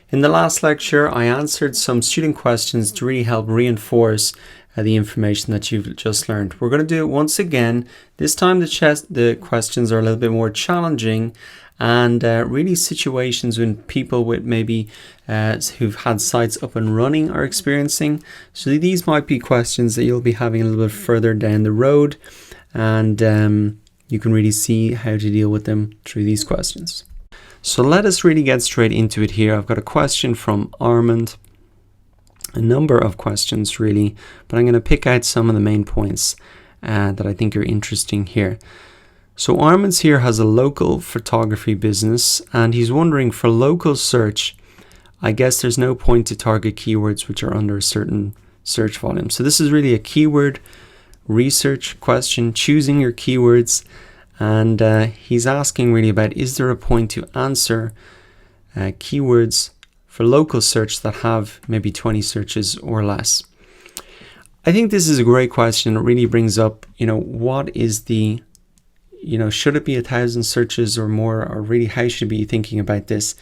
In the last lecture, I answered some student questions to really help reinforce the information that you've just learned. We're going to do it once again. This time the questions are a little bit more challenging and really situations when people with maybe who've had sites up and running are experiencing. So these might be questions that you'll be having a little bit further down the road, and you can really see how to deal with them through these questions. So let us really get straight into it here. I've got a question from Armand, a number of questions really, but I'm going to pick out some of the main points that I think are interesting here. So Armand's here has a local photography business, and he's wondering, for local search, I guess there's no point to target keywords which are under a certain search volume. So this is really a keyword research question, choosing your keywords. And he's asking really about, is there a point to answer keywords for local search that have maybe 20 searches or less? I think this is a great question. It really brings up, what is the, should it be 1,000 searches or more, or really how should you be thinking about this?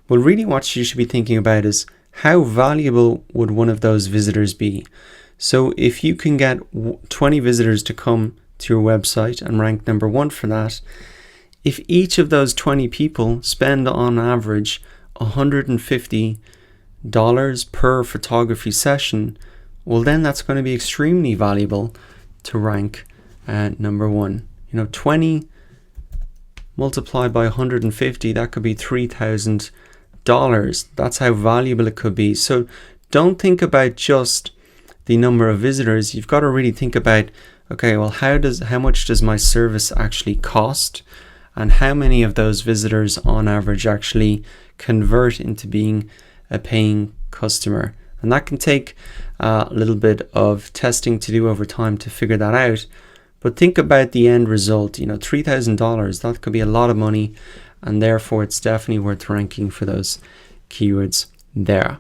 Well, really what you should be thinking about is, how valuable would one of those visitors be? So if you can get 20 visitors to come to your website and rank number 1 for that, if each of those 20 people spend on average $150 per photography session, well then that's going to be extremely valuable to rank number 1. 20 multiplied by 150, that could be $3,000. That's how valuable it could be. So don't think about just the number of visitors. You've got to really think about, okay, well, how much does my service actually cost, and how many of those visitors on average actually convert into being a paying customer? And that can take a little bit of testing to do over time to figure that out. But think about the end result. $3,000, that could be a lot of money, and therefore it's definitely worth ranking for those keywords there.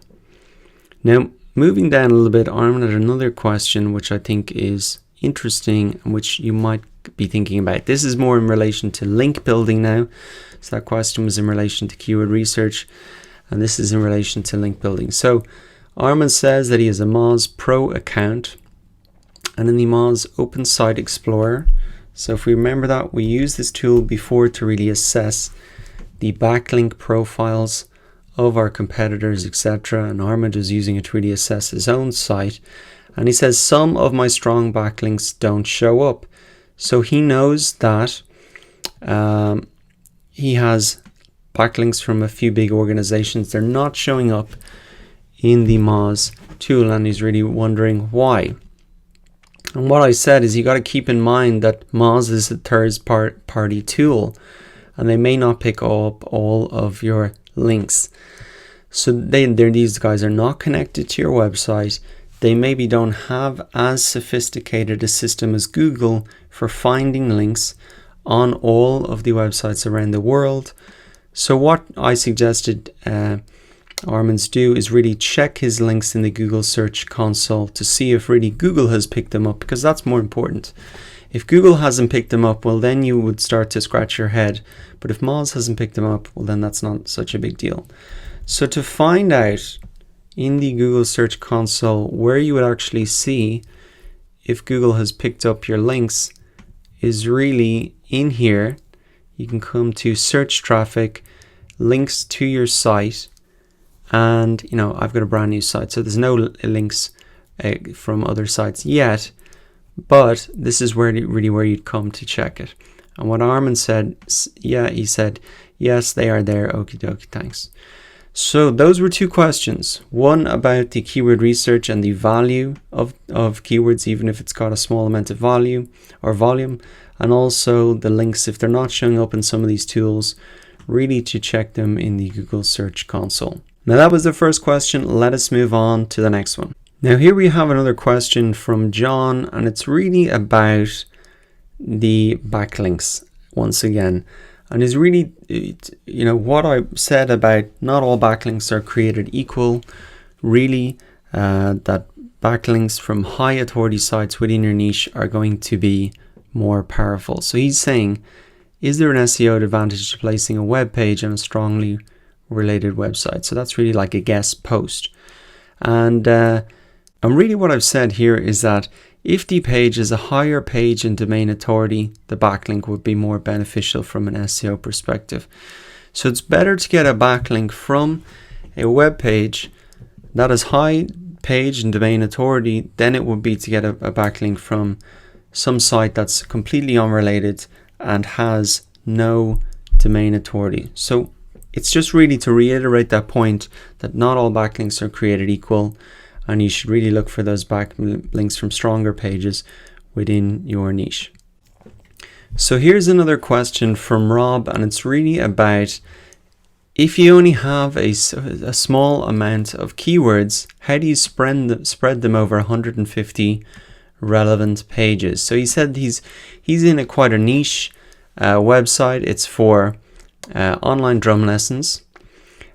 Now, moving down a little bit, Armin had another question which I think is interesting and which you might be thinking about. This is more in relation to link building now. So that question was in relation to keyword research, and this is in relation to link building. So Armin says that he has a Moz Pro account, and in the Moz Open Site Explorer, so if we remember that, we used this tool before to really assess the backlink profiles of our competitors, etc. And Armand is using it to really assess his own site. And he says, some of my strong backlinks don't show up. So he knows that he has backlinks from a few big organizations. They're not showing up in the Moz tool, and he's really wondering why. And what I said is, you got to keep in mind that Moz is a third-party tool, and they may not pick up all of your links. So these guys are not connected to your website. They maybe don't have as sophisticated a system as Google for finding links on all of the websites around the world. So what I suggested Armand's do is really check his links in the Google Search Console to see if really Google has picked them up, because that's more important. If Google hasn't picked them up, well then you would start to scratch your head. But if Moz hasn't picked them up, well then that's not such a big deal. So to find out in the Google Search Console where you would actually see if Google has picked up your links is really in here. You can come to search traffic, links to your site, and I've got a brand new site, so there's no links from other sites yet, but this is where you'd come to check it. And what Armin said, he said, yes, they are there. Okie dokie, thanks. So those were two questions. One about the keyword research and the value of keywords, even if it's got a small amount of volume, and also the links, if they're not showing up in some of these tools, really to check them in the Google Search Console. Now that was the first question. Let us move on to the next one. Now here we have another question from John, and it's really about the backlinks once again. And is really, what I said about not all backlinks are created equal, really, that backlinks from high authority sites within your niche are going to be more powerful. So he's saying, is there an SEO advantage to placing a web page on a strongly related website. So that's really like a guest post. And really what I've said here is that if the page is a higher page and domain authority, the backlink would be more beneficial from an SEO perspective. So it's better to get a backlink from a web page that is high page and domain authority than it would be to get a backlink from some site that's completely unrelated and has no domain authority. So it's just really to reiterate that point that not all backlinks are created equal, and you should really look for those backlinks from stronger pages within your niche. So here's another question from Rob, and it's really about if you only have a small amount of keywords, how do you spread them over 150 relevant pages? So he said he's in quite a niche website. It's for online drum lessons.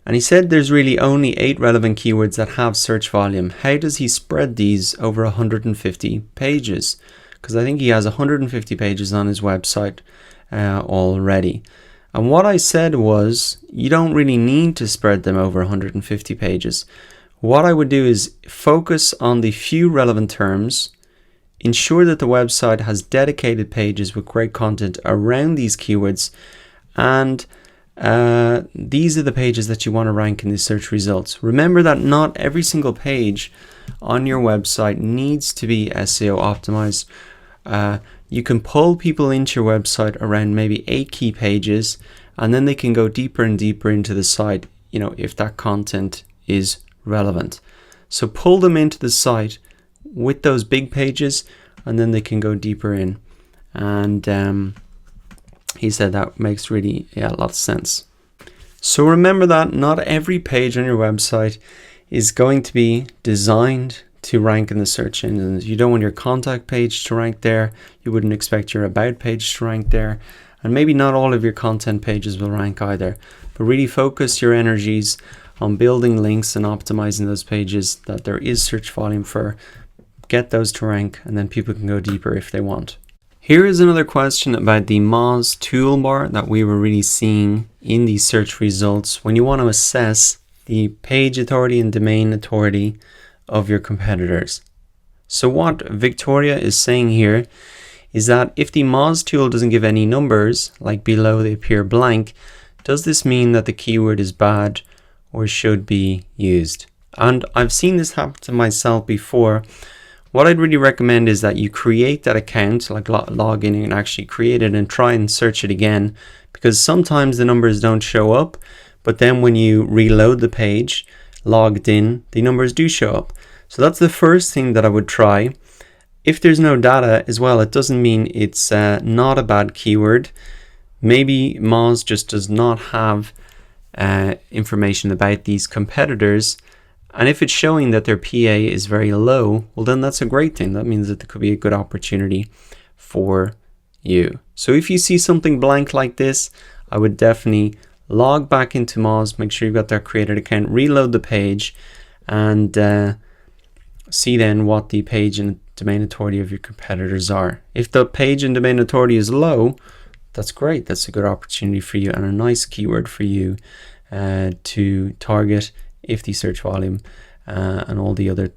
And he said there's really only 8 relevant keywords that have search volume. How does he spread these over 150 pages? Because I think he has 150 pages on his website already. And what I said was, you don't really need to spread them over 150 pages. What I would do is focus on the few relevant terms, ensure that the website has dedicated pages with great content around these keywords, and these are the pages that you want to rank in the search results. Remember that not every single page on your website needs to be SEO optimized. You can pull people into your website around maybe 8 key pages, and then they can go deeper and deeper into the site, if that content is relevant. So pull them into the site with those big pages, and then they can go deeper in. And he said that makes really a lot of sense. So remember that not every page on your website is going to be designed to rank in the search engines. You don't want your contact page to rank there. You wouldn't expect your about page to rank there. And maybe not all of your content pages will rank either. But really focus your energies on building links and optimizing those pages that there is search volume for. Get those to rank, and then people can go deeper if they want. Here is another question about the Moz toolbar that we were really seeing in the search results when you want to assess the page authority and domain authority of your competitors. So what Victoria is saying here is that if the Moz tool doesn't give any numbers, like below they appear blank, does this mean that the keyword is bad or should be used? And I've seen this happen to myself before. What I'd really recommend is that you create that account, like log in and actually create it and try and search it again, because sometimes the numbers don't show up, but then when you reload the page, logged in, the numbers do show up. So that's the first thing that I would try. If there's no data as well, it doesn't mean it's not a bad keyword. Maybe Moz just does not have information about these competitors. And if it's showing that their PA is very low, well then that's a great thing. That means that there could be a good opportunity for you. So if you see something blank like this, I would definitely log back into Moz, make sure you've got that created account, reload the page, and see then what the page and domain authority of your competitors are. If the page and domain authority is low, that's great. That's a good opportunity for you and a nice keyword for you to target if the search volume and all the other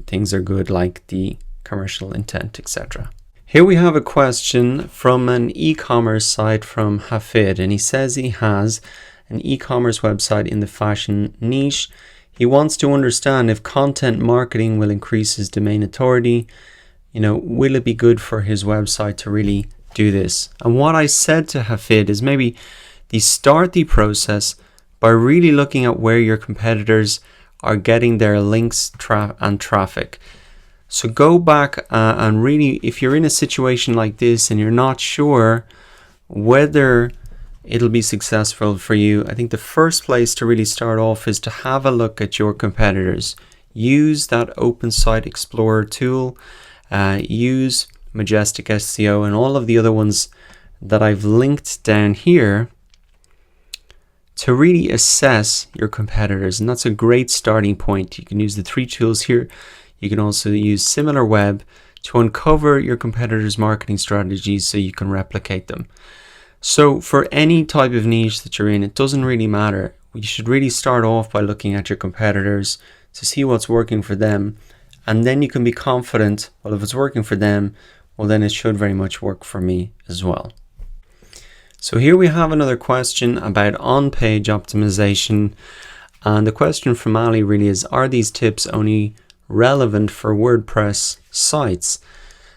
things are good, like the commercial intent, etc. Here we have a question from an e-commerce site from Hafid, and he says he has an e-commerce website in the fashion niche. He wants to understand if content marketing will increase his domain authority. Will it be good for his website to really do this? And what I said to Hafid is maybe start the process by really looking at where your competitors are getting their links and traffic. So go back and really, if you're in a situation like this and you're not sure whether it'll be successful for you, I think the first place to really start off is to have a look at your competitors. Use that Open Site Explorer tool, use Majestic SEO and all of the other ones that I've linked down here to really assess your competitors. And that's a great starting point. You can use the 3 tools here. You can also use SimilarWeb to uncover your competitors' marketing strategies so you can replicate them. So for any type of niche that you're in, it doesn't really matter. you should really start off by looking at your competitors to see what's working for them, and then you can be confident, well, if it's working for them, well, then it should very much work for me as well. So here we have another question about on-page optimization, and the question from Ali really is, are these tips only relevant for WordPress sites?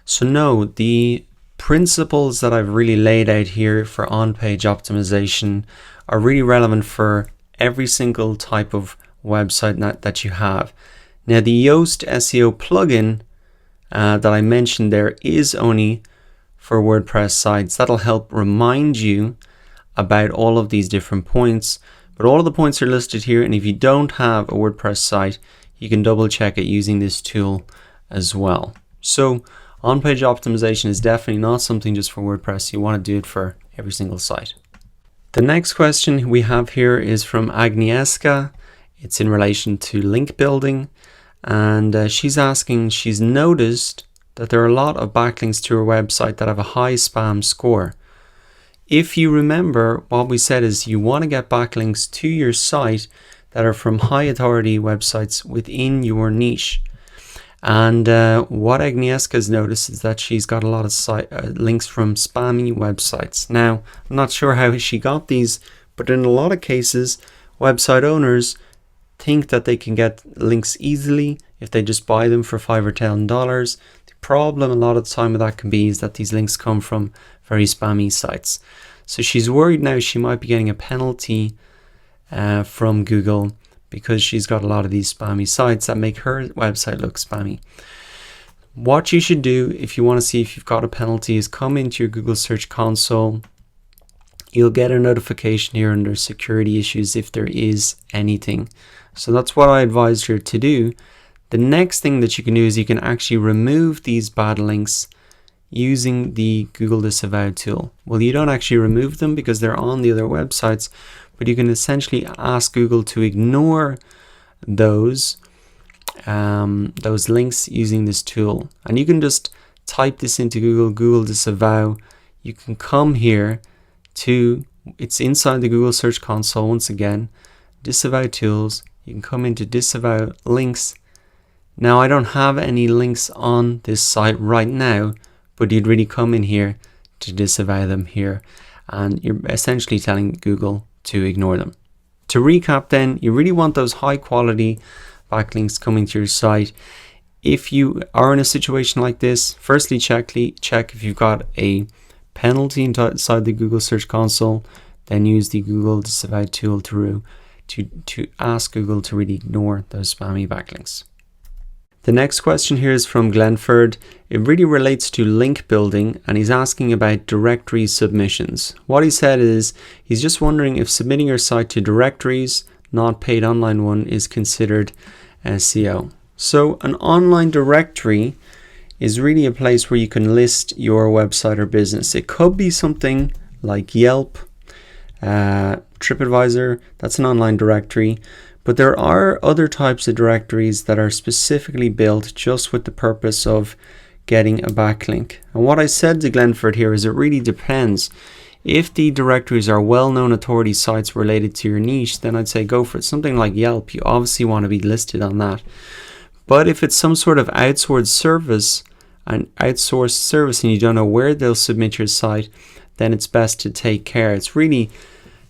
So no, the principles that I've really laid out here for on-page optimization are really relevant for every single type of website that you have. Now, the Yoast SEO plugin that I mentioned there is only for WordPress sites. That'll help remind you about all of these different points, but all of the points are listed here, and if you don't have a WordPress site, you can double check it using this tool as well. So on-page optimization is definitely not something just for WordPress. You want to do it for every single site. The next question we have here is from Agnieszka. It's in relation to link building, and she's asking, she's noticed that there are a lot of backlinks to her website that have a high spam score. If you remember, what we said is you want to get backlinks to your site that are from high authority websites within your niche. And what Agnieszka has noticed is that she's got a lot of links from spammy websites. Now, I'm not sure how she got these, but in a lot of cases, website owners think that they can get links easily if they just buy them for $5 or $10. The problem a lot of the time with that can be is that these links come from very spammy sites. So she's worried now she might be getting a penalty from Google because she's got a lot of these spammy sites that make her website look spammy. What you should do if you want to see if you've got a penalty is come into your Google Search Console. You'll get a notification here under security issues if there is anything. So that's what I advised her to do. The next thing that you can do is you can actually remove these bad links using the Google Disavow tool. Well, you don't actually remove them because they're on the other websites, but you can essentially ask Google to ignore those links using this tool. And you can just type this into Google Disavow. You can come here to, it's inside the Google Search Console once again, Disavow Tools. You can come into Disavow Links. Now, I don't have any links on this site right now, but you'd really come in here to disavow them here, and you're essentially telling Google to ignore them. To recap then, you really want those high quality backlinks coming to your site. If you are in a situation like this, firstly check if you've got a penalty inside the Google Search Console, then use the Google Disavow tool to ask Google to really ignore those spammy backlinks. The next question here is from Glenford. It really relates to link building, and he's asking about directory submissions. What he said is he's just wondering if submitting your site to directories, not paid online one, is considered SEO. So an online directory is really a place where you can list your website or business. It could be something like Yelp, TripAdvisor, that's an online directory. But there are other types of directories that are specifically built just with the purpose of getting a backlink. And what I said to Glenford here is it really depends. If the directories are well-known authority sites related to your niche, then I'd say go for it. Something like Yelp, you obviously want to be listed on that. But if it's some sort of outsourced service and you don't know where they'll submit your site, then it's best to take care.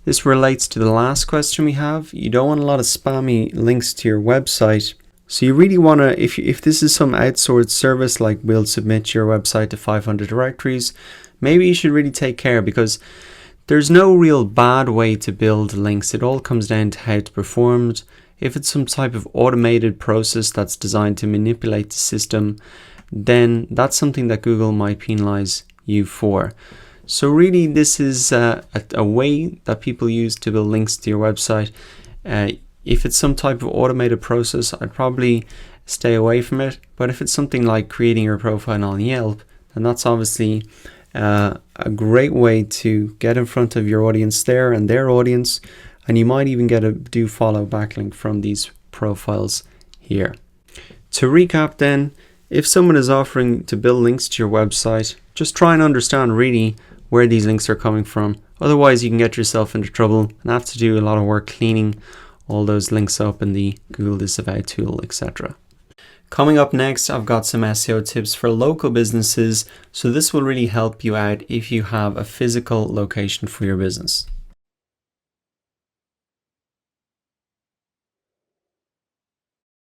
This relates to the last question we have. You don't want a lot of spammy links to your website. So you really want to, if this is some outsourced service, like we'll submit your website to 500 directories, maybe you should really take care, because there's no real bad way to build links. It all comes down to how it's performed. If it's some type of automated process that's designed to manipulate the system, then that's something that Google might penalize you for. So really, this is a way that people use to build links to your website. If it's some type of automated process, I'd probably stay away from it. But if it's something like creating your profile on Yelp, then that's obviously a great way to get in front of your audience there and their audience. And you might even get a do follow backlink from these profiles here. To recap then, if someone is offering to build links to your website, just try and understand really where these links are coming from Otherwise, you can get yourself into trouble and have to do a lot of work cleaning all those links up in the Google Disavow tool, etc. Coming up next, I've got some SEO tips for local businesses. So this will really help you out if you have a physical location for your business.